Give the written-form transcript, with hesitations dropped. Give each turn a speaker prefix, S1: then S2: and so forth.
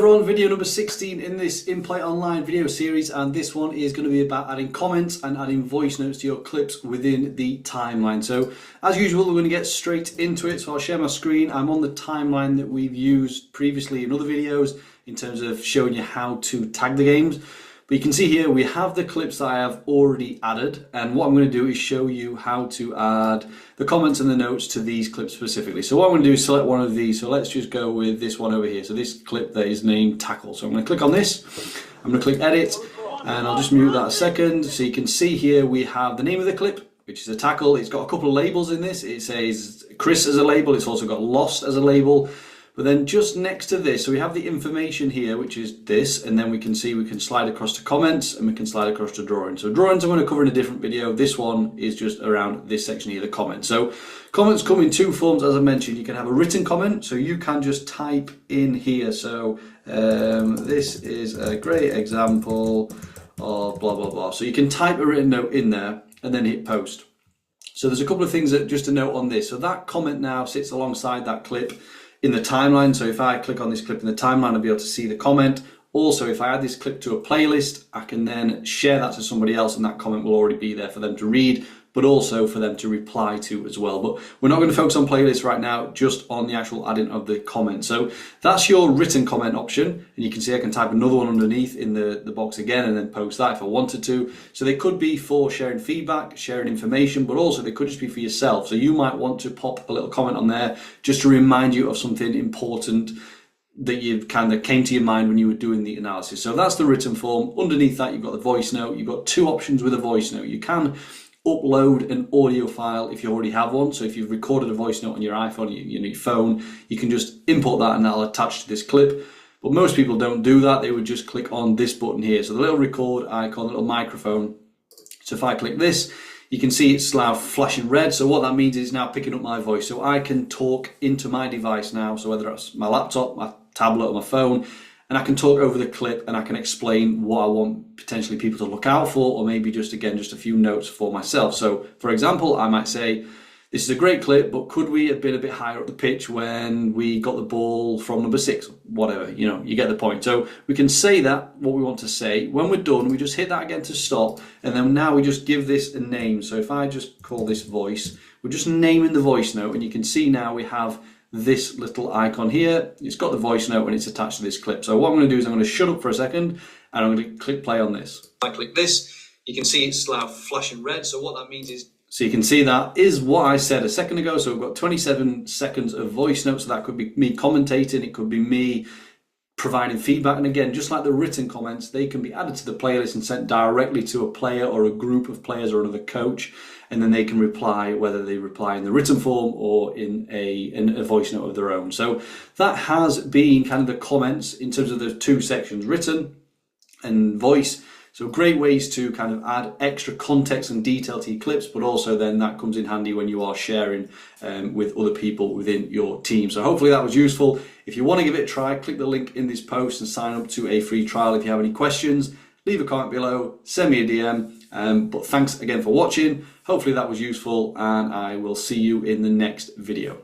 S1: everyone, video number 16 in this In-Play Online video series, and this one is going to be about adding comments and adding voice notes to your clips within the timeline. So as usual, we're going to get straight into it. So I'll share my screen. I'm on the timeline that we've used previously in other videos in terms of showing you how to tag the games. But you can see here we have the clips that I have already added, and what I'm going to do is show you how to add the comments and the notes to these clips specifically. So what I'm going to do is select one of these. So let's just go with this one over here. So this clip that is named Tackle. So I'm going to click on this, I'm going to click Edit, and I'll just mute that a second. So you can see here we have the name of the clip, which is a tackle. It's got a couple of labels in this. It says Chris as a label, it's also got Lost as a label. But then just next to this, so we have the information here, which is this, and then we can see we can slide across to comments and we can slide across to drawings. So drawings I'm going to cover in a different video. This one is just around this section here, the comments. So comments come in two forms, as I mentioned. You can have a written comment, so you can just type in here. So this is a great example of blah, blah, blah. So you can type a written note in there and then hit post. So there's a couple of things that just to note on this. So that comment now sits alongside that clip in the timeline. So if I click on this clip in the timeline, I'll be able to see the comment. Also, if I add this clip to a playlist, I can then share that to somebody else and that comment will already be there for them to read, but also for them to reply to as well. But we're not going to focus on playlists right now, just on the actual adding of the comment. So that's your written comment option. And you can see I can type another one underneath in the box again and then post that if I wanted to. So they could be for sharing feedback, sharing information, but also they could just be for yourself. So you might want to pop a little comment on there just to remind you of something important that you kind of came to your mind when you were doing the analysis. So that's the written form. Underneath that, you've got the voice note. You've got two options with a voice note. You can upload an audio file if you already have one. So if you've recorded a voice note on your iPhone, your phone, you can just import that and that'll attach to this clip. But most people don't do that. They would just click on this button here. So the little record icon, the little microphone. So if I click this, you can see it's now flashing red. So what that means is it's now picking up my voice. So I can talk into my device now. So whether it's my laptop, my tablet or my phone, and I can talk over the clip and I can explain what I want potentially people to look out for, or maybe just again, just a few notes for myself. So for example, I might say, this is a great clip, but could we have been a bit higher up the pitch when we got the ball from number 6? Whatever, you get the point. So we can say that, what we want to say. When we're done, we just hit that again to stop. And then now we just give this a name. So if I just call this voice, we're just naming the voice note. And you can see now we have this little icon here. It's got the voice note and it's attached to this clip. So what I'm going to do is I'm going to shut up for a second and I'm going to click play on this. If I click this, you can see it's now flashing red. So what that means is, so you can see that is what I said a second ago. So we've got 27 seconds of voice notes. So that could be me commentating. It could be me providing feedback. And again, just like the written comments, they can be added to the playlist and sent directly to a player or a group of players or another coach. And then they can reply, whether they reply in the written form or in a voice note of their own. So that has been kind of the comments in terms of the two sections, written and voice. So great ways to kind of add extra context and detail to your clips, but also then that comes in handy when you are sharing with other people within your team. So hopefully that was useful. If you want to give it a try, click the link in this post and sign up to a free trial. If you have any questions, leave a comment below, send me a DM. But thanks again for watching. Hopefully that was useful and I will see you in the next video.